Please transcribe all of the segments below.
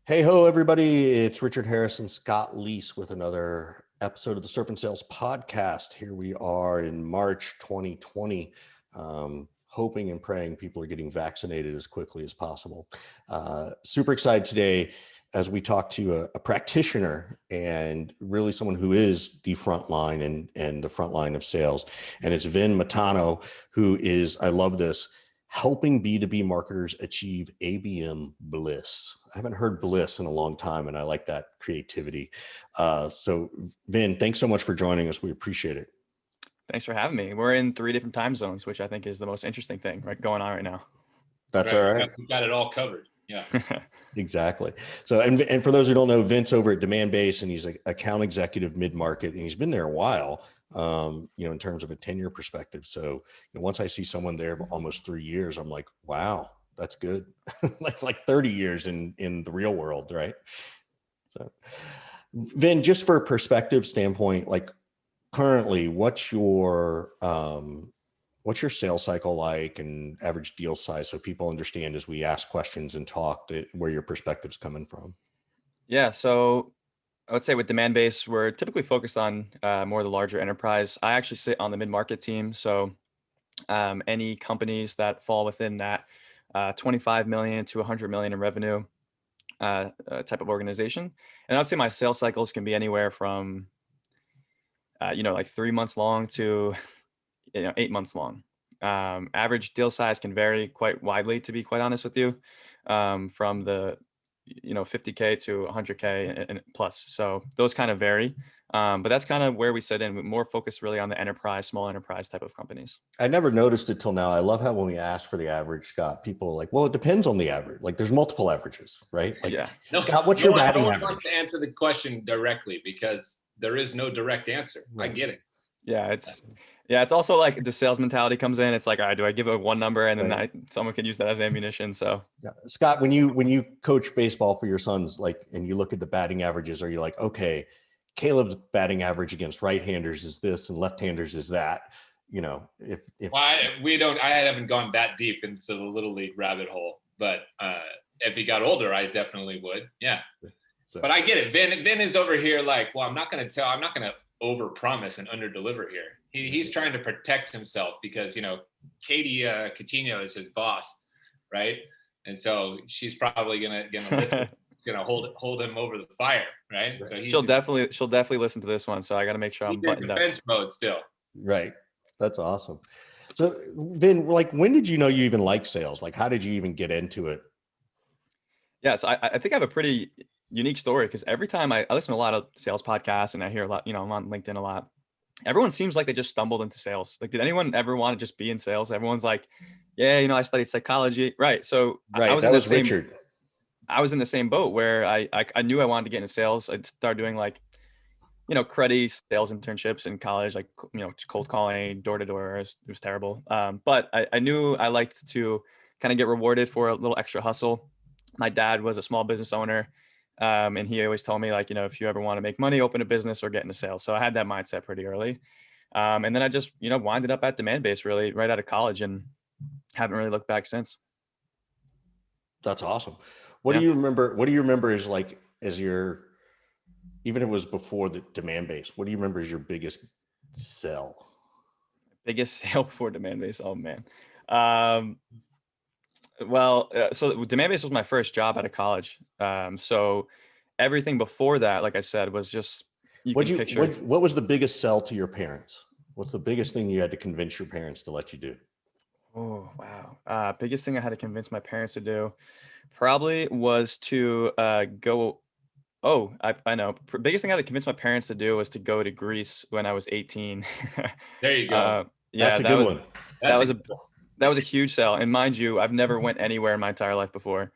Hey ho, everybody. It's Richard Harris and Scott Leese with another episode of the Surf and Sales podcast. Here we are in March 2020, hoping and praying people are getting vaccinated as quickly as possible. Super excited today as we talk to a practitioner and really someone who is the front line and the front line of sales. And it's Vin Matano, who is, I love this, helping B2B marketers achieve ABM bliss. I haven't heard bliss in a long time, and I like that creativity. So Vin, thanks so much for joining us. We appreciate it. Thanks for having me. We're in 3 different time zones, which I think is the most interesting thing going on right now. That's right. All right. We've got it all covered. Yeah. Exactly. So, and for those who don't know, Vince over at DemandBase, and he's an account executive mid-market, and he's been there a while, in terms of a tenure perspective. So once I see someone there almost 3 years, I'm like, wow, that's good. That's like 30 years in the real world, right? So Vin, just for a perspective standpoint, like currently, what's your sales cycle like and average deal size, so people understand as we ask questions and talk where your perspective's coming from? Yeah, so I would say with DemandBase, we're typically focused on more of the larger enterprise. I actually sit on the mid-market team, so any companies that fall within that 25 million to 100 million in revenue type of organization. And I'd say my sales cycles can be anywhere from like 3 months long to 8 months long. Average deal size can vary quite widely, to be quite honest with you, from the 50K to 100K and plus. So those kind of vary, but that's kind of where we sit in. We're more focused really on the enterprise, small enterprise type of companies. I never noticed it till now. I love how when we ask for the average, Scott, people are like, well, it depends on the average. Like there's multiple averages, right? Like, yeah. Scott, what's your batting average? No one wants to answer the question directly because there is no direct answer. Right. I get it. Yeah, it's also like the sales mentality comes in. It's like, all right, do I give it one number and then someone can use that as ammunition? So yeah. Scott, when you coach baseball for your sons, like, and you look at the batting averages, are you like, okay, Caleb's batting average against right-handers is this and left-handers is that? If I haven't gone that deep into the little league rabbit hole, but if he got older, I definitely would. Yeah. So, but I get it. Vin is over here like, well, I'm not going to over promise and under deliver here. He's trying to protect himself because, Katie Coutinho is his boss. Right. And so she's probably going to listen, hold him over the fire. Right. So she'll definitely listen to this one. So I got to make sure I'm buttoned up. Defense mode still. Right. That's awesome. So Vin, like, when did you know you even like sales? Like, how did you even get into it? Yeah. So I think I have a pretty unique story because every time I listen to a lot of sales podcasts and I hear a lot, I'm on LinkedIn a lot. Everyone seems like they just stumbled into sales. Like, did anyone ever want to just be in sales? Everyone's like, yeah, I studied psychology. Right. So right. I was Richard. I was in the same boat where I knew I wanted to get into sales. I'd start doing like, cruddy sales internships in college, like, cold calling, door to door. It was terrible. But I knew I liked to kind of get rewarded for a little extra hustle. My dad was a small business owner. And he always told me, like, if you ever want to make money, open a business or get into sales. So I had that mindset pretty early. And then I just, winded up at DemandBase really right out of college and haven't really looked back since. That's awesome. What do you remember? What do you remember is like, even if it was before the DemandBase, what do you remember is your biggest sell? Biggest sale before DemandBase? Oh man. So DemandBase was my first job out of college. So everything before that, like I said, was just what was the biggest sell to your parents? What's the biggest thing you had to convince your parents to let you do? Oh, wow. Biggest thing I had to convince my parents to do probably was to go. Oh, I know. Biggest thing I had to convince my parents to do was to go to Greece when I was 18. There you go. Yeah, that's a good one. That was a huge sell. And mind you, I've never went anywhere in my entire life before.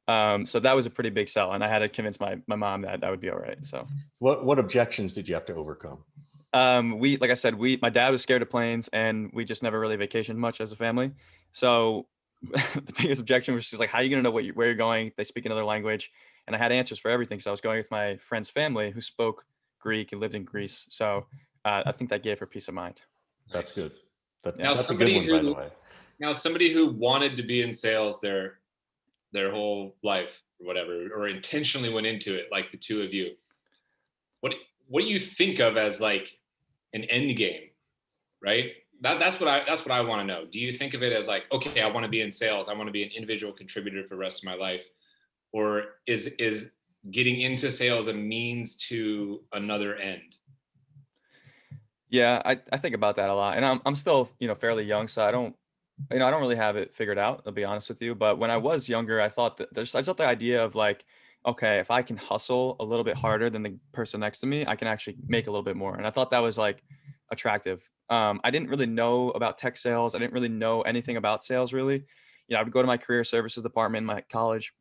So that was a pretty big sell. And I had to convince my mom that would be all right. So what objections did you have to overcome? Like I said, my dad was scared of planes and we just never really vacationed much as a family. So the biggest objection was just like, how are you going to know where you're going? They speak another language. And I had answers for everything. So I was going with my friend's family who spoke Greek and lived in Greece. So I think that gave her peace of mind. That's good. That's a good one, by the way. Now, somebody who wanted to be in sales, they're their whole life or whatever, or intentionally went into it, like the two of you, what do you think of as like an end game, right? That's what I want to know. Do you think of it as like, okay, I want to be in sales, I want to be an individual contributor for the rest of my life, or is getting into sales a means to another end? Yeah, I think about that a lot, and I'm still, fairly young, so I don't really have it figured out. I'll be honest with you. But when I was younger, I thought that I thought the idea of like, okay, if I can hustle a little bit harder than the person next to me, I can actually make a little bit more, and I thought that was like attractive. I didn't really know about tech sales. I didn't really know anything about sales really. I would go to my career services department in my college,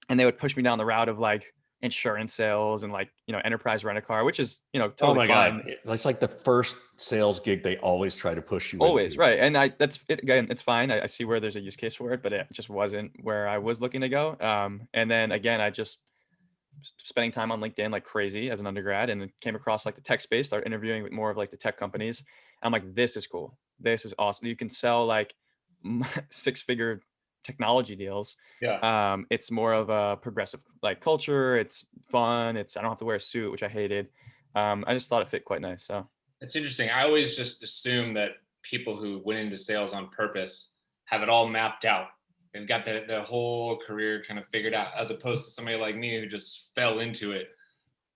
and they would push me down the route of like insurance sales and like enterprise rent a car, which is Oh totally my fine. God. That's like the first sales gig they always try to push you Always, into. right. And that's it again, it's fine. I see where there's a use case for it, but it just wasn't where I was looking to go. And then again, I just spending time on LinkedIn like crazy as an undergrad, and came across like the tech space, started interviewing with more of like the tech companies. I'm like, this is cool. This is awesome. You can sell like 6-figure technology deals. Yeah. It's more of a progressive like culture. It's fun. I don't have to wear a suit, which I hated. I just thought it fit quite nice. So It's interesting. I always just assume that people who went into sales on purpose have it all mapped out. They've got the whole career kind of figured out, as opposed to somebody like me who just fell into it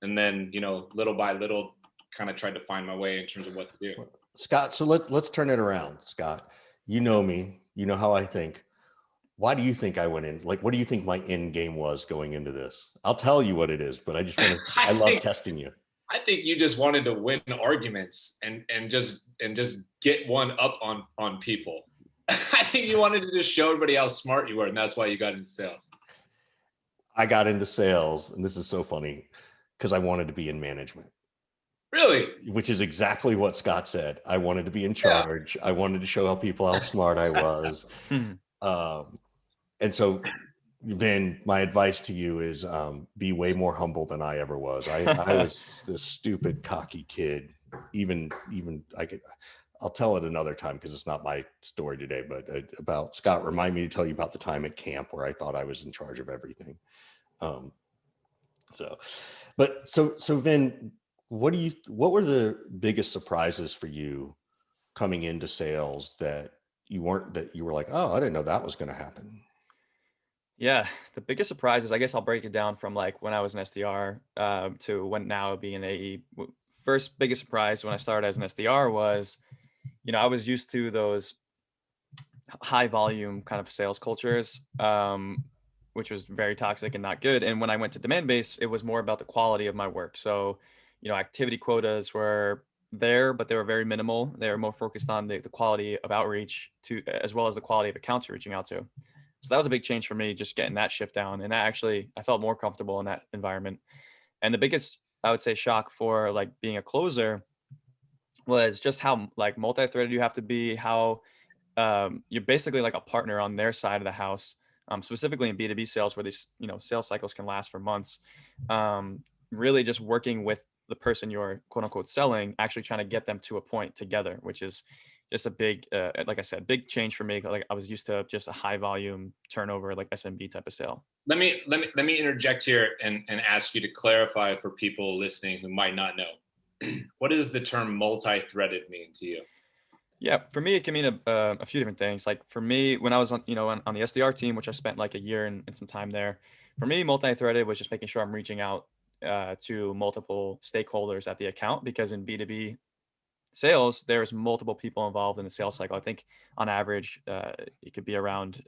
and then, little by little kind of tried to find my way in terms of what to do. Scott, so let's turn it around. Scott, you know me, you know how I think. Why do you think I went in? Like, what do you think my end game was going into this? I'll tell you what it is, but I just want to, I love testing you. I think you just wanted to win arguments and just get one up on people. I think you wanted to just show everybody how smart you were, and that's why you got into sales. I got into sales, and this is so funny, because I wanted to be in management. Really? Which is exactly what Scott said. I wanted to be in charge. Yeah. I wanted to show people how smart I was. And so then my advice to you is be way more humble than I ever was. I was this stupid, cocky kid. Even I'll tell it another time because it's not my story today, but about Scott, remind me to tell you about the time at camp where I thought I was in charge of everything. So Vin, what were the biggest surprises for you coming into sales that you were like, oh, I didn't know that was going to happen? Yeah, the biggest surprises, I guess I'll break it down from like when I was an SDR to when now being an AE. First biggest surprise when I started as an SDR was, I was used to those high volume kind of sales cultures, which was very toxic and not good. And when I went to DemandBase, it was more about the quality of my work. So, activity quotas were there, but they were very minimal. They were more focused on the quality of outreach as well as the quality of accounts you're reaching out to. So that was a big change for me, just getting that shift down. And that actually, I felt more comfortable in that environment. And the biggest, I would say, shock for like being a closer was just how like multi-threaded you have to be, how you're basically like a partner on their side of the house, specifically in B2B sales where these, sales cycles can last for months. Really just working with the person you're quote unquote selling, actually trying to get them to a point together, which is just a big, like I said, big change for me. Like I was used to just a high volume turnover, like SMB type of sale. Let me interject here and ask you to clarify for people listening who might not know. What does the term multi-threaded mean to you? Yeah, for me, it can mean a few different things. Like for me, when I was on, on the SDR team, which I spent like a year and some time there, for me, multi-threaded was just making sure I'm reaching out to multiple stakeholders at the account, because in B2B sales, there's multiple people involved in the sales cycle. I think on average, it could be around,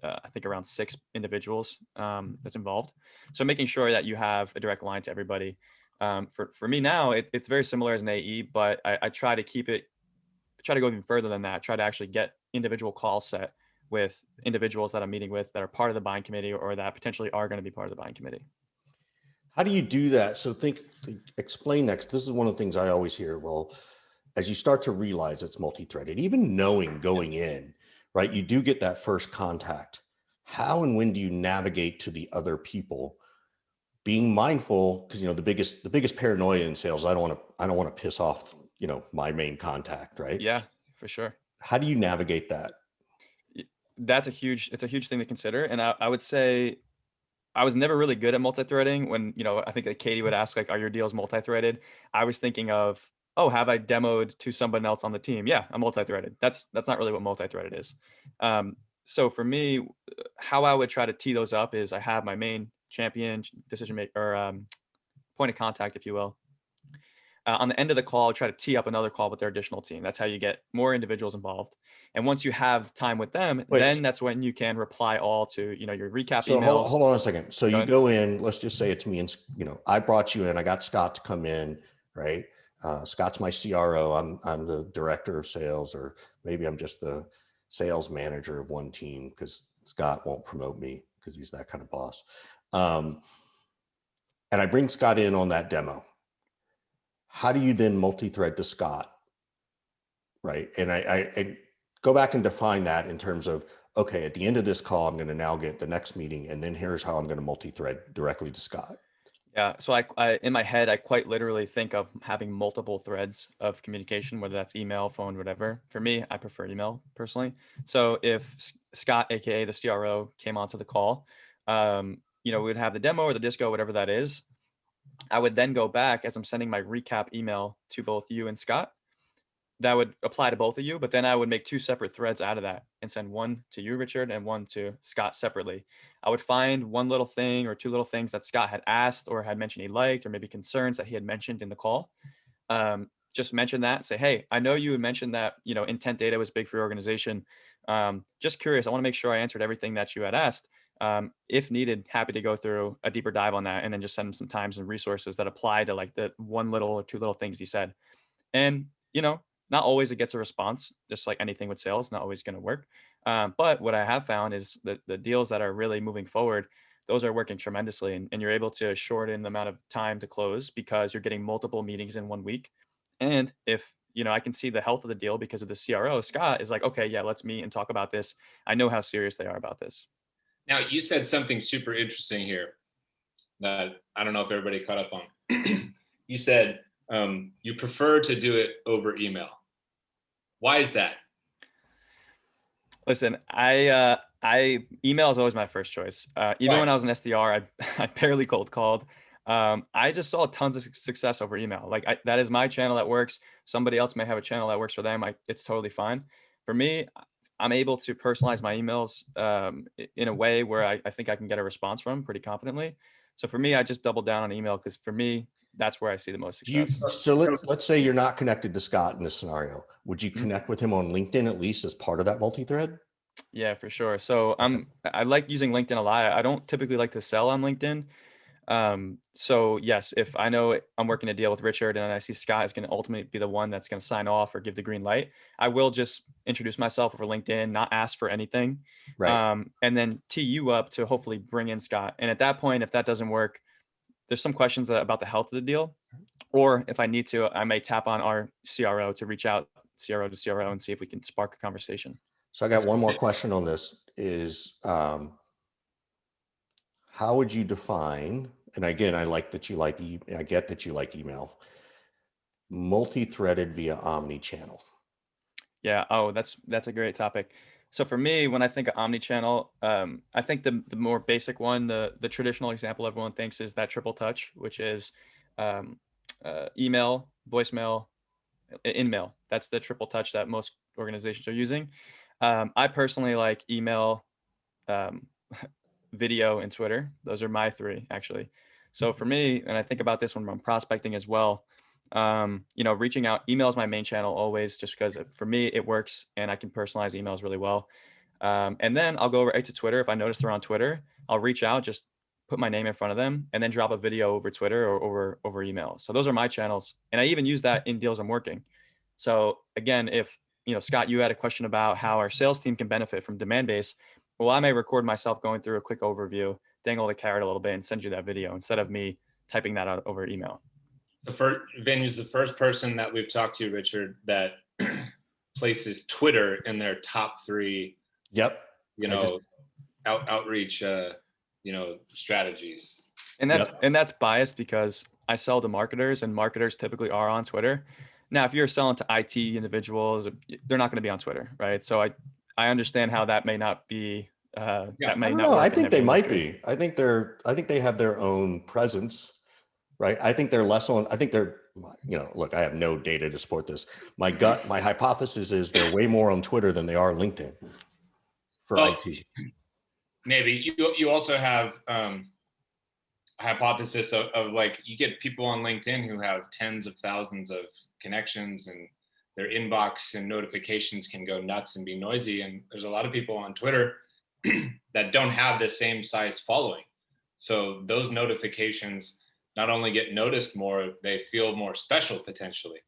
around 6 individuals that's involved. So making sure that you have a direct line to everybody. For me now, it's very similar as an AE, but I try to go even further than that, try to actually get individual calls set with individuals that I'm meeting with that are part of the buying committee or that potentially are going to be part of the buying committee. How do you do that? So explain that. 'Cause this is one of the things I always hear. Well, as you start to realize it's multi-threaded, even knowing going in, right, you do get that first contact. How and when do you navigate to the other people, being mindful? Because the biggest paranoia in sales, I don't want to piss off my main contact, right? Yeah, for sure. How do you navigate that? It's a huge thing to consider. And I would say I was never really good at multi-threading. When, I think that Katie would ask like, are your deals multi-threaded? I was thinking of, oh, have I demoed to someone else on the team? Yeah, I'm multi-threaded. That's not really what multi-threaded is. So for me, how I would try to tee those up is I have my main champion decision maker, or point of contact, if you will. On the end of the call, try to tee up another call with their additional team. That's how you get more individuals involved. And once you have time with them, then that's when you can reply all to, your recap so emails. Hold on a second. So you go in, let's just say it's me and, I brought you in, I got Scott to come in, right? Scott's my CRO. I'm the director of sales, or maybe I'm just the sales manager of one team because Scott won't promote me because he's that kind of boss. And I bring Scott in on that demo. How do you then multi-thread to Scott, right? And I go back and define that in terms of, okay, at the end of this call, I'm going to now get the next meeting, and then here's how I'm going to multi-thread directly to Scott. Yeah. So I in my head, I quite literally think of having multiple threads of communication, whether that's email, phone, whatever. For me, I prefer email personally. So if Scott, AKA the CRO, came onto the call, we would have the demo or the disco, whatever that is. I would then go back as I'm sending my recap email to both you and Scott. That would apply to both of you, but then I would make 2 separate threads out of that and send one to you, Richard, and one to Scott separately. I would find one little thing or 2 little things that Scott had asked or had mentioned he liked, or maybe concerns that he had mentioned in the call. Just mention that, say, hey, I know you had mentioned that, intent data was big for your organization. Just curious, I want to make sure I answered everything that you had asked. If needed, happy to go through a deeper dive on that, and then just send them some times and resources that apply to like the one little or 2 little things he said. And, not always it gets a response, just like anything with sales, not always going to work. But what I have found is that the deals that are really moving forward, those are working tremendously, and you're able to shorten the amount of time to close because you're getting multiple meetings in 1 week. And if, I can see the health of the deal because of the CRO, Scott is like, okay, yeah, let's meet and talk about this. I know how serious they are about this. Now, you said something super interesting here that I don't know if everybody caught up on. You said you prefer to do it over email. Why is that? Listen, I email is always my first choice. Even when I was an SDR, I barely cold called. I just saw tons of success over email. Like that is my channel that works. Somebody else may have a channel that works for them. It's totally fine. For me, I'm able to personalize my emails in a way where I think I can get a response from pretty confidently. So for me, I just double down on email because for me, that's where I see the most success. So let's say you're not connected to Scott in this scenario. Would you connect with him on LinkedIn at least as part of that multi-thread? Yeah, for sure. So I like using LinkedIn a lot. I don't typically like to sell on LinkedIn. So yes, if I know I'm working a deal with Richard and I see Scott is going to ultimately be the one that's going to sign off or give the green light, I will just introduce myself over LinkedIn, not ask for anything. Right. And then tee you up to hopefully bring in Scott. And at that point, if that doesn't work, there's some questions about the health of the deal. Or if I need to, I may tap on our CRO to reach out CRO to CRO and see if we can spark a conversation. So I got one more question on this is, how would you define, and again, I like that you like, I get that you like email, multi-threaded via omni-channel? Yeah. Oh, that's a great topic. So for me, when I think of omni-channel, I think the more basic one, the traditional example everyone thinks is that triple touch, which is email, voicemail, in-mail. That's the triple touch that most organizations are using. I personally like email, video, and Twitter. Those are my 3 actually. So for me, and I think about this when I'm prospecting as well, reaching out, email is my main channel always, just because for me it works and I can personalize emails really well. And then I'll go right to Twitter. If I notice they're on Twitter, I'll reach out, just put my name in front of them, and then drop a video over Twitter or over email. So those are my channels, and I even use that in deals I'm working. So again, if Scott, you had a question about how our sales team can benefit from DemandBase. Well, I may record myself going through a quick overview, dangle the carrot a little bit, and send you that video instead of me typing that out over email. Vin is the first person that we've talked to, Richard, that places Twitter in their top 3. Yep. Outreach, strategies. And that's biased because I sell to marketers, and marketers typically are on Twitter. Now, if you're selling to IT individuals, they're not going to be on Twitter, right? So I understand how that may not be that may I don't not know. work I in think every they might industry. be. I think they have their own presence, right? I think they're less on, I think they're, look, I have no data to support this. My hypothesis is they're way more on Twitter than they are LinkedIn for Well, IT. maybe you also have a hypothesis of like, you get people on LinkedIn who have tens of thousands of connections, and their inbox and notifications can go nuts and be noisy. And there's a lot of people on Twitter that don't have the same size following. So those notifications not only get noticed more, they feel more special potentially.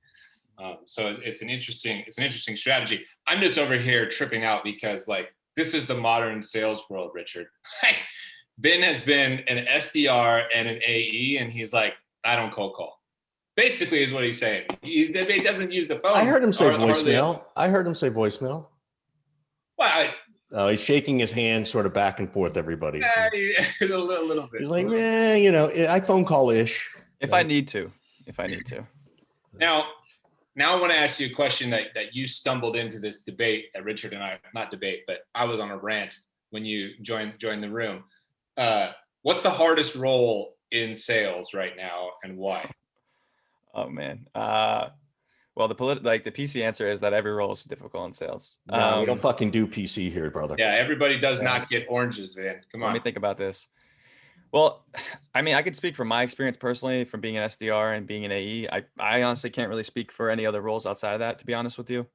So it's an interesting strategy. I'm just over here tripping out because like, this is the modern sales world, Richard. Ben has been an SDR and an AE, and he's like, I don't cold call. Basically, is what he's saying. He doesn't use the phone. I heard him say voicemail. I heard him say voicemail. Well, he's shaking his hand sort of back and forth, everybody. A little bit. He's like, I phone call-ish. If I need to. Now I want to ask you a question that you stumbled into this debate that Richard and I, not debate, but I was on a rant when you joined the room. What's the hardest role in sales right now, and why? Oh man. Well, the PC answer is that every role is difficult in sales. No, we don't fucking do PC here, brother. Yeah, everybody does not get oranges, man. Come on. Let me think about this. Well, I mean, I could speak from my experience personally from being an SDR and being an AE. I honestly can't really speak for any other roles outside of that, to be honest with you.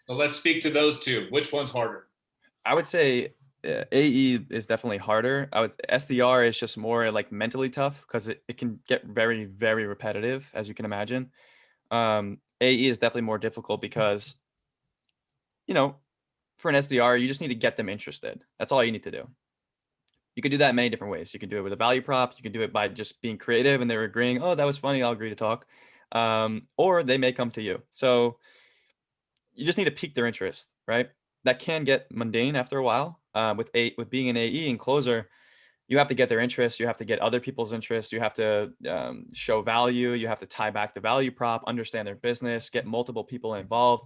So let's speak to those two. Which one's harder? I would say AE is definitely harder. SDR is just more like mentally tough because it can get very, very repetitive, as you can imagine. AE is definitely more difficult because, for an SDR, you just need to get them interested. That's all you need to do. You can do that in many different ways. You can do it with a value prop. You can do it by just being creative and they're agreeing, oh, that was funny, I'll agree to talk. Or they may come to you. So you just need to pique their interest, right? That can get mundane after a while. With being an AE and closer, you have to get their interest. You have to get other people's interest. You have to show value. You have to tie back the value prop, understand their business, get multiple people involved.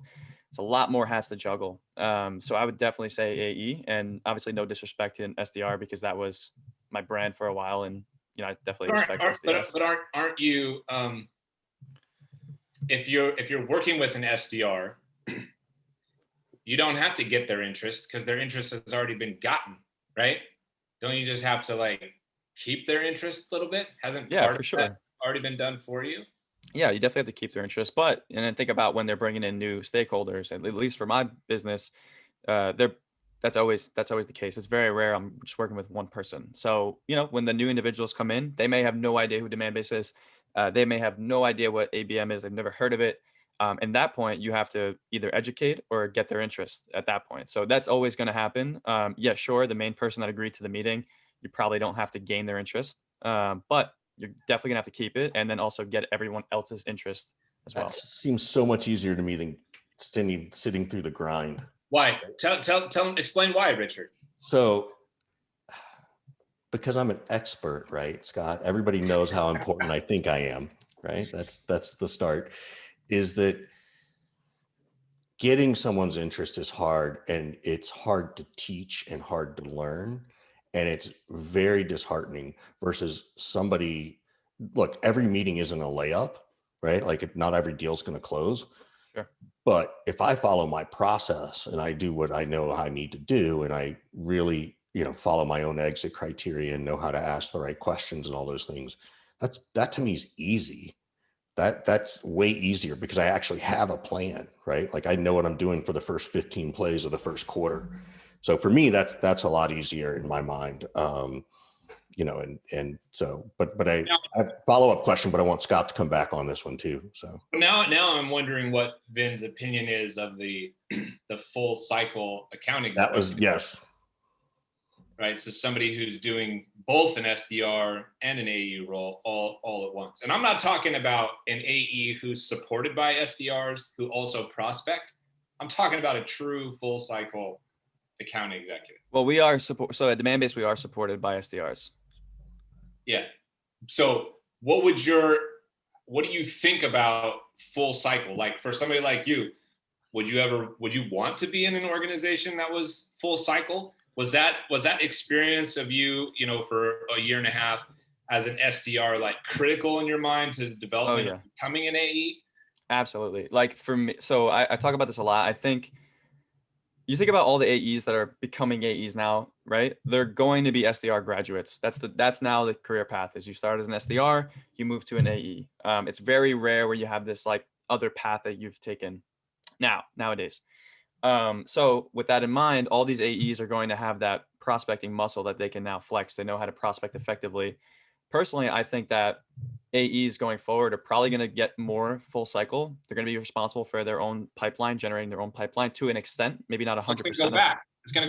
It's a lot more hats to juggle. So I would definitely say AE, and obviously no disrespect to SDR because that was my brand for a while, and I definitely respect SDRs. But aren't you? If you're working with an SDR, you don't have to get their interest because their interest has already been gotten, right? Don't you just have to like keep their interest a little bit? Hasn't part of that already been done for you? Yeah, you definitely have to keep their interest. But and then think about when they're bringing in new stakeholders. At least for my business, that's always the case. It's very rare I'm just working with one person. So when the new individuals come in, they may have no idea who DemandBase is. They may have no idea what ABM is. They've never heard of it. At that point, you have to either educate or get their interest at that point. So that's always going to happen. Yeah, sure. The main person that agreed to the meeting, you probably don't have to gain their interest, but you're definitely gonna have to keep it and then also get everyone else's interest as well. That seems so much easier to me than sitting through the grind. Why? Explain why, Richard. So, because I'm an expert, right, Scott? Everybody knows how important I think I am, right? That's the start. Is that getting someone's interest is hard, and it's hard to teach and hard to learn. And it's very disheartening versus somebody, look, every meeting isn't a layup, right? Like not every deal's going to close. Sure. But if I follow my process and I do what I know I need to do, and I really, follow my own exit criteria and know how to ask the right questions and all those things, that to me is easy. That's way easier because I actually have a plan, right? Like I know what I'm doing for the first 15 plays of the first quarter. So for me, that's a lot easier in my mind, and so, but I have a follow-up question, but I want Scott to come back on this one too. So now I'm wondering what Vin's opinion is of the full cycle accounting. That was yes. Right. So somebody who's doing both an SDR and an AE role all at once. And I'm not talking about an AE who's supported by SDRs who also prospect. I'm talking about a true full cycle account executive. Well, we are so at DemandBase, we are supported by SDRs. Yeah. So what do you think about full cycle? Like for somebody like you, would you want to be in an organization that was full cycle? Was that experience of you, you know, for a year and a half as an SDR, like critical in your mind to the development of becoming an AE? Absolutely. Like for me, so I talk about this a lot. I think you think about all the AEs that are becoming AEs now, right? They're going to be SDR graduates. That's now the career path. Is you start as an SDR, you move to an AE. It's very rare where you have this like other path that you've taken nowadays. So with that in mind, all these AEs are going to have that prospecting muscle that they can now flex. They know how to prospect effectively. Personally, I think that AEs going forward are probably going to get more full cycle. They're going to be responsible for their own pipeline, generating their own pipeline to an extent, maybe not 100%. It's going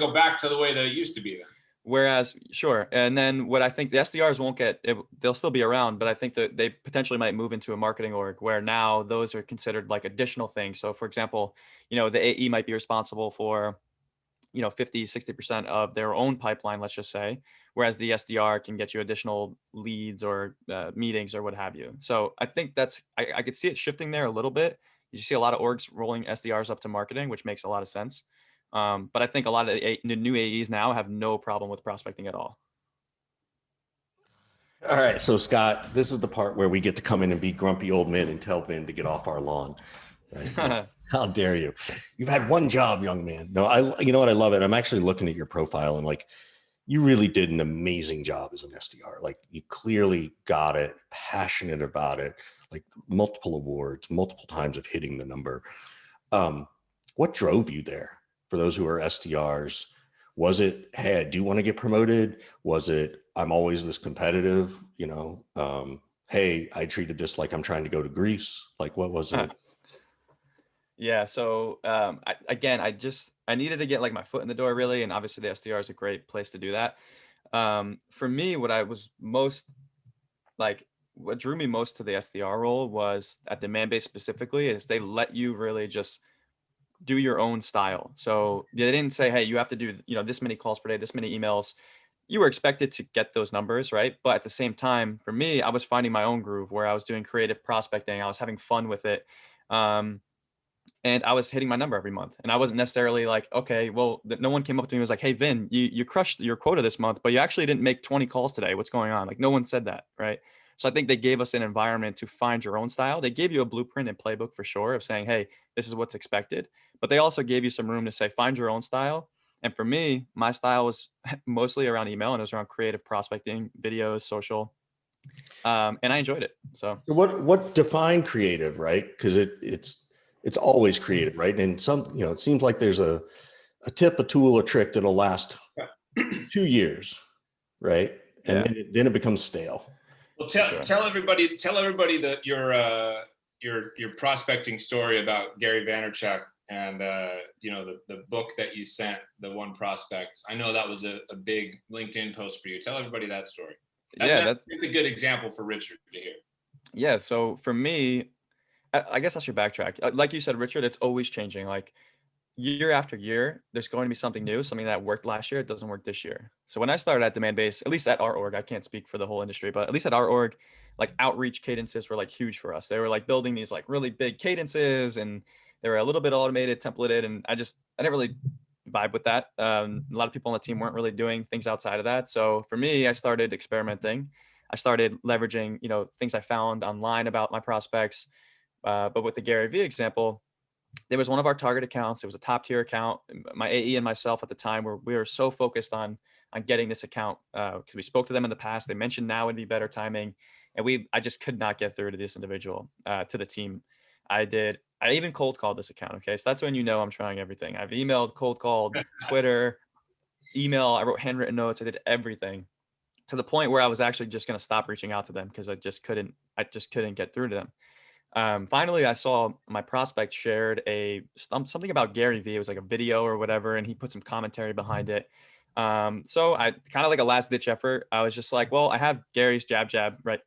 to go back to the way that it used to be then. Whereas, sure. And then what I think the SDRs won't get, they'll still be around, but I think that they potentially might move into a marketing org where now those are considered like additional things. So for example, you know, the AE might be responsible for, you know, 50, 60% of their own pipeline, let's just say, whereas the SDR can get you additional leads or meetings or what have you. So I think I could see it shifting there a little bit. You see a lot of orgs rolling SDRs up to marketing, which makes a lot of sense. But I think a lot of the new AEs now have no problem with prospecting at all. All right. So Scott, this is the part where we get to come in and be grumpy old men and tell Vin to get off our lawn. Right? How dare you? You've had one job, young man. No, you know what? I love it. I'm actually looking at your profile and like, you really did an amazing job as an SDR. Like you clearly got it, passionate about it, like multiple awards, multiple times of hitting the number. What drove you there for those who are SDRs? Was it, hey, I do want to get promoted? Was it, I'm always this competitive, you know, hey, I treated this like I'm trying to go to Greece. Like, what was it? Yeah. So I needed to get like my foot in the door really. And obviously the SDR is a great place to do that. For me, what drew me most to the SDR role was at DemandBase specifically is they let you really just do your own style. So they didn't say, hey, you have to do, you know, this many calls per day, this many emails. You were expected to get those numbers, right? But at the same time, for me, I was finding my own groove where I was doing creative prospecting. I was having fun with it. And I was hitting my number every month. And I wasn't necessarily like, okay, well, no one came up to me and was like, hey, Vin, you crushed your quota this month, but you actually didn't make 20 calls today. What's going on? Like no one said that, right? So I think they gave us an environment to find your own style. They gave you a blueprint and playbook for sure of saying, hey, this is what's expected. But they also gave you some room to say, find your own style. And for me, my style was mostly around email and it was around creative prospecting, videos, social. And I enjoyed it. So what defined creative, right? Because it's always creative, right? And some, you know, it seems like there's a tip, a tool, a trick that'll last 2 years, right? And then it becomes stale. Well, tell everybody that your prospecting story about Gary Vaynerchuk and you know, the book that you sent, the one prospect. I know that was a big LinkedIn post for you. Tell everybody that story. It's a good example for Richard to hear. Yeah. So for me, I guess I should backtrack. Like you said, Richard, it's always changing. Like year after year, there's going to be something new, something that worked last year, it doesn't work this year. So when I started at DemandBase, at least at our org, I can't speak for the whole industry, but at least at our org, like outreach cadences were like huge for us. They were like building these like really big cadences and they were a little bit automated, templated. And I didn't really vibe with that. A lot of people on the team weren't really doing things outside of that. So for me, I started experimenting. I started leveraging, you know, things I found online about my prospects. But with the GaryV example, there was one of our target accounts. It was a top tier account. My AE and myself at the time we were so focused on getting this account because we spoke to them in the past. They mentioned now would be better timing, and I just could not get through to this individual, to the team. I even cold called this account. Okay, so that's when you know I'm trying everything. I've emailed, cold called, Twitter, email. I wrote handwritten notes. I did everything to the point where I was actually just going to stop reaching out to them because I just couldn't get through to them. Finally, I saw my prospect shared something about GaryV. It was like a video or whatever, and he put some commentary behind it. So I kind of like a last ditch effort. I was just like, well, I have Gary's jab, right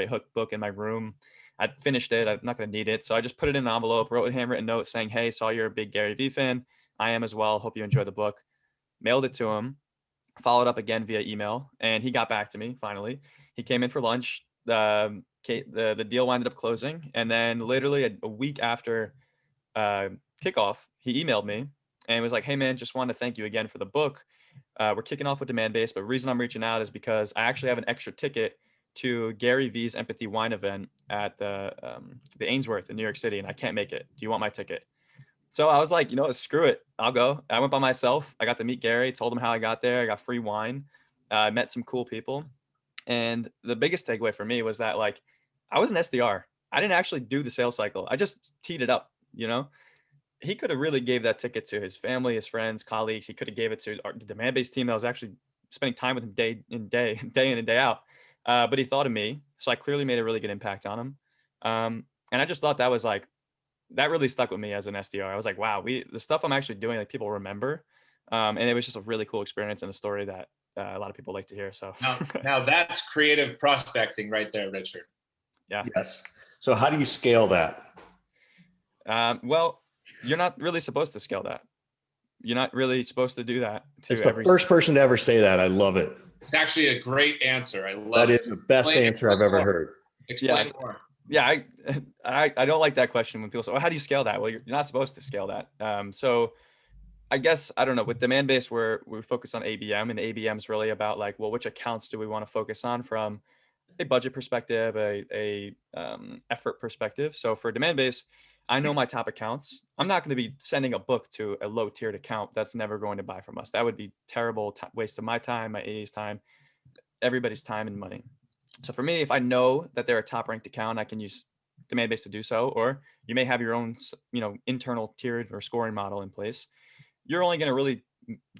hook book in my room. I finished it. I'm not going to need it. So I just put it in an envelope, wrote a handwritten note saying, hey, saw you're a big GaryV fan. I am as well. Hope you enjoy the book. Mailed it to him, followed up again via email, and he got back to me. Finally, he came in for lunch. The deal winded up closing, and then literally a week after kickoff, he emailed me and it was like, hey man, just wanted to thank you again for the book. We're kicking off with DemandBase, but the reason I'm reaching out is because I actually have an extra ticket to GaryV's Empathy Wine event at the Ainsworth in New York City, and I can't make it. Do you want my ticket? So I was like, you know what, screw it, I'll go. I went by myself. I got to meet Gary, told him how I got there. I got free wine. I met some cool people. And the biggest takeaway for me was that, like, I was an SDR. I didn't actually do the sales cycle. I just teed it up, you know? He could have really gave that ticket to his family, his friends, colleagues. He could have gave it to the DemandBase team that was actually spending time with him day in and day out. But he thought of me. So I clearly made a really good impact on him. And I just thought that was like, that really stuck with me as an SDR. I was like, wow, the stuff I'm actually doing, like, people remember. And it was just a really cool experience and a story that a lot of people like to hear. So now that's creative prospecting right there, Richard. Yeah. Yes. So how do you scale that? Well, you're not really supposed to scale that. You're not really supposed to do that. It's the first person to ever say that. I love it. It's actually a great answer. I love it. That is the best answer I've ever heard. Explain more. Yeah, I don't like that question when people say, well, how do you scale that? Well, you're not supposed to scale that. So I guess, I don't know, with DemandBase, we focus on ABM, and ABM is really about, like, well, which accounts do we want to focus on from a budget perspective, a effort perspective. So for DemandBase, I know my top accounts. I'm not going to be sending a book to a low tiered account that's never going to buy from us. That would be terrible waste of my time, my AE's time, everybody's time and money. So for me, if I know that they're a top ranked account, I can use DemandBase to do so. Or you may have your own, internal tiered or scoring model in place. You're only going to really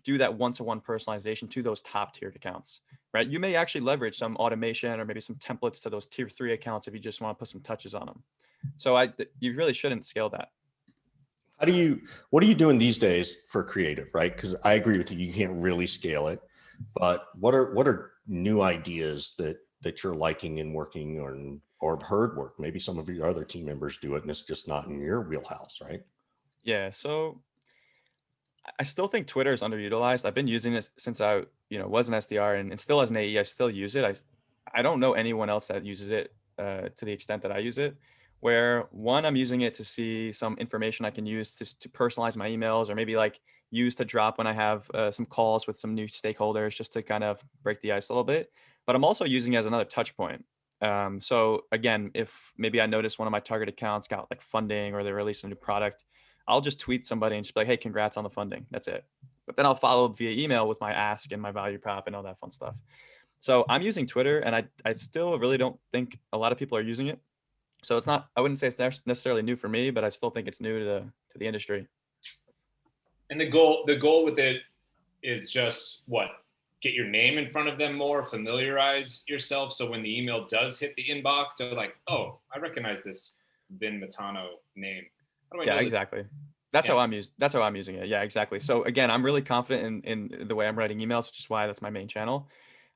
do that one-to-one personalization to those top tiered accounts, right? You may actually leverage some automation or maybe some templates to those tier 3 accounts if you just want to put some touches on them. So you really shouldn't scale that. What are you doing these days for creative, right? Because I agree with you, you can't really scale it, but what are new ideas that you're liking and working on, or have heard work? Maybe some of your other team members do it and it's just not in your wheelhouse, right? Yeah. So I still think Twitter is underutilized. I've been using it since I, was an SDR, and still as an AE, I still use it. I don't know anyone else that uses it to the extent that I use it, where one, I'm using it to see some information I can use to personalize my emails, or maybe like use to drop when I have some calls with some new stakeholders, just to kind of break the ice a little bit. But I'm also using it as another touch point. So again, if maybe I notice one of my target accounts got like funding, or they released a new product, I'll just tweet somebody and just be like, hey, congrats on the funding. That's it. But then I'll follow up via email with my ask and my value prop and all that fun stuff. So I'm using Twitter, and I still really don't think a lot of people are using it. So I wouldn't say it's necessarily new for me, but I still think it's new to the industry. And the goal with it is just what? Get your name in front of them more, familiarize yourself. So when the email does hit the inbox, they're like, oh, I recognize this Vin Matano name. Yeah, exactly. That's how I'm using it. Yeah, exactly. So again, I'm really confident in the way I'm writing emails, which is why that's my main channel.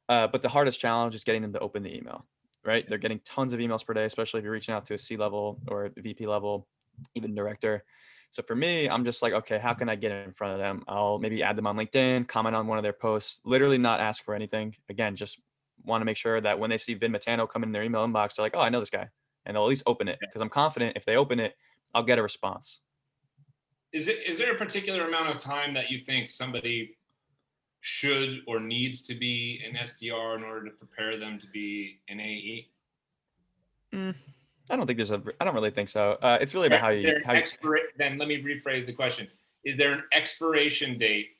But the hardest challenge is getting them to open the email, right? They're getting tons of emails per day, especially if you're reaching out to a C-level or a VP level, even director. So for me, I'm just like, okay, how can I get in front of them? I'll maybe add them on LinkedIn, comment on one of their posts, literally not ask for anything. Again, just want to make sure that when they see Vin Matano come in their email inbox, they're like, oh, I know this guy. And they'll at least open it, because I'm confident if they open it, I'll get a response. Is there a particular amount of time that you think somebody should or needs to be an SDR in order to prepare them to be an AE? I don't really think so. It's really about Then let me rephrase the question. Is there an expiration date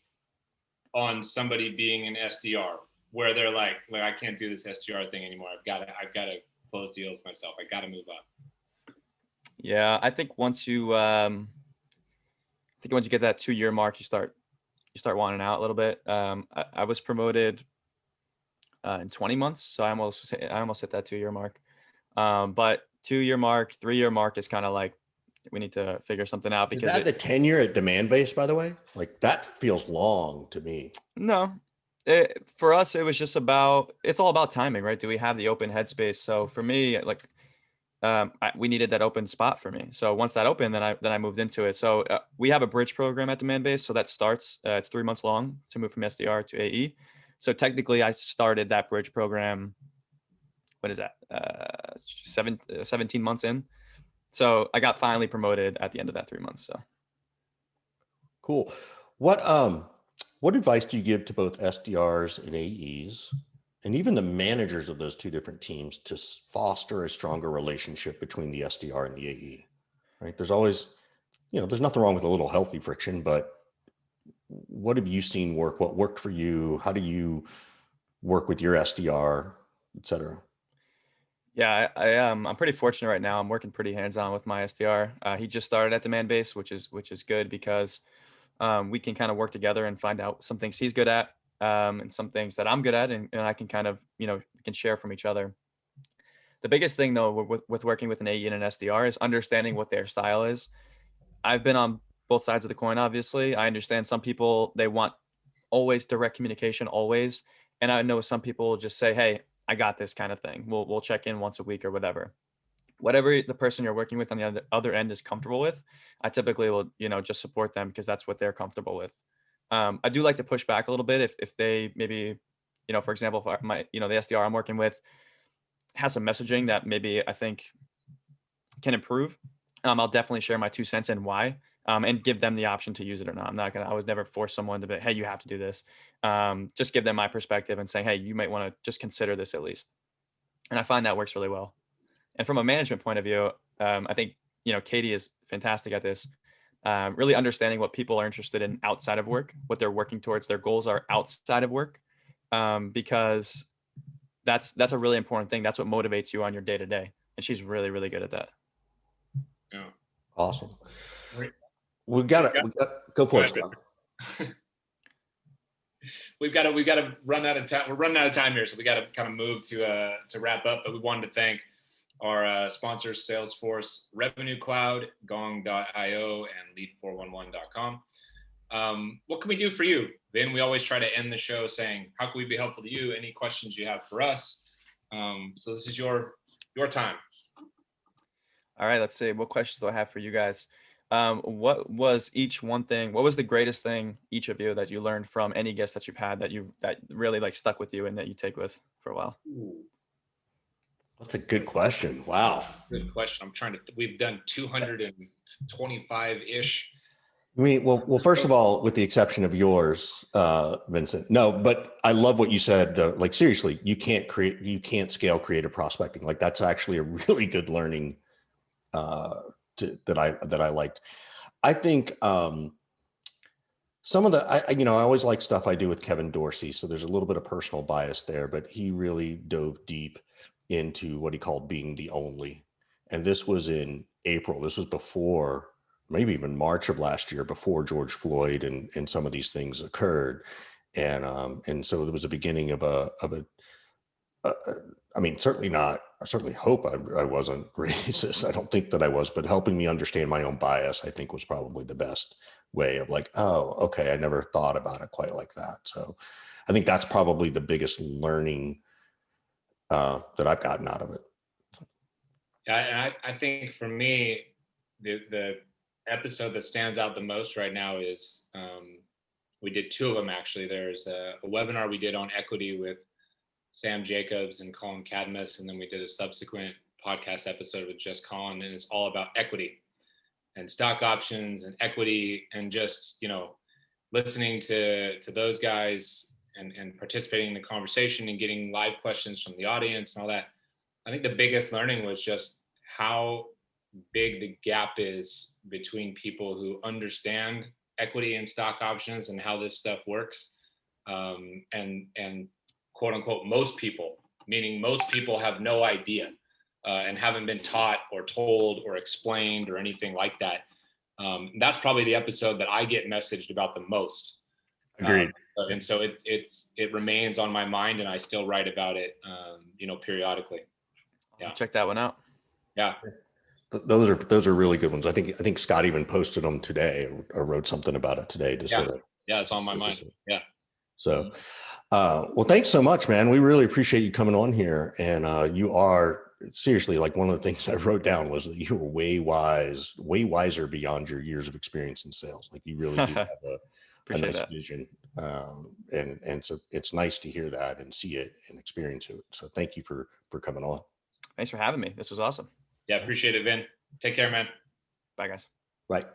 on somebody being an SDR where they're like, I can't do this SDR thing anymore. I've got to close deals myself. I got to move up. Yeah, I think once you get that 2-year mark, you start wanting out a little bit. I was promoted in 20 months, so I almost hit that 2-year mark. But 2-year mark, 3-year mark is kind of like, we need to figure something out. Because is that the tenure at DemandBase, by the way? Like, that feels long to me. No, for us, it was just it's all about timing, right? Do we have the open headspace? So for me, like, we needed that open spot for me. So once that opened, then I moved into it. So we have a bridge program at DemandBase. So that starts, it's 3 months long to move from SDR to AE. So technically I started that bridge program, what is that? 17 months in. So I got finally promoted at the end of that 3 months. So cool. What advice do you give to both SDRs and AEs, and even the managers of those two different teams, to foster a stronger relationship between the SDR and the AE? Right? There's always, there's nothing wrong with a little healthy friction, but what have you seen work? What worked for you? How do you work with your SDR, et cetera? Yeah, I'm pretty fortunate right now. I'm working pretty hands-on with my SDR. He just started at DemandBase, which is good because we can kind of work together and find out some things he's good at, and some things that I'm good at, and I can kind of, we can share from each other. The biggest thing though with working with an AE and an SDR is understanding what their style is. I've been on both sides of the coin, obviously. I understand some people, they want always direct communication, always. And I know some people just say, hey, I got this kind of thing. We'll check in once a week or whatever. Whatever the person you're working with on the other end is comfortable with, I typically will, just support them because that's what they're comfortable with. I do like to push back a little bit if they maybe, for example, if the SDR I'm working with has some messaging that maybe I think can improve. I'll definitely share my 2 cents and why, and give them the option to use it or not. I would never force someone to be, hey, you have to do this. Just give them my perspective and say, hey, you might want to just consider this at least. And I find that works really well. And from a management point of view, I think, Katie is fantastic at this. Really understanding what people are interested in outside of work, what they're working towards, their goals are outside of work, because that's a really important thing. That's what motivates you on your day to day. And she's really, really good at that. Yeah. Awesome. Right. We got go for it, Scott. We've got to run out of time. We're running out of time here, so we got to kind of move to wrap up. But we wanted to thank our sponsors, Salesforce, Revenue Cloud, Gong.io, and Lead411.com. What can we do for you, Vin? We always try to end the show saying, how can we be helpful to you? Any questions you have for us? So this is your time. All right, let's see. What questions do I have for you guys? What was the greatest thing, each of you, that you learned from any guest that you've had that really like stuck with you and that you take with for a while? Ooh. That's a good question. Wow. Good question. We've done 225-ish. I mean, well, first of all, with the exception of yours, Vincent, no, but I love what you said. Like, seriously, you can't scale creative prospecting. Like, that's actually a really good learning that I liked. I think some of I always like stuff I do with Kevin Dorsey. So there's a little bit of personal bias there, but he really dove deep into what he called being the only. And this was in April. This was before, maybe even March of last year, before George Floyd and some of these things occurred. And so there was a beginning of I mean, certainly not. I certainly hope I wasn't racist. I don't think that I was, but helping me understand my own bias, I think, was probably the best way of like, oh, okay, I never thought about it quite like that. So I think that's probably the biggest learning that I've gotten out of it. Yeah, and I think for me, the episode that stands out the most right now is we did 2 of them actually. There's a webinar we did on equity with Sam Jacobs and Colin Cadmus, and then we did a subsequent podcast episode with just Colin, and it's all about equity and stock options and equity, and just listening to those guys and participating in the conversation and getting live questions from the audience and all that. I think the biggest learning was just how big the gap is between people who understand equity and stock options and how this stuff works, and quote unquote most people, meaning most people have no idea and haven't been taught or told or explained or anything like that. That's probably the episode that I get messaged about the most. Agreed. And so it remains on my mind, and I still write about it, periodically. Yeah. Check that one out. Yeah. Those are really good ones. I think Scott even posted them today or wrote something about it today to sort of. Yeah, it's on my mind. Yeah. So, well, thanks so much, man. We really appreciate you coming on here. And you are seriously, like, one of the things I wrote down was that you were way wiser beyond your years of experience in sales. Like, you really do have a nice vision. And so it's nice to hear that and see it and experience it. So thank you for coming on. Thanks for having me. This was awesome. Yeah, appreciate it, Vin. Take care, man. Bye, guys. Bye.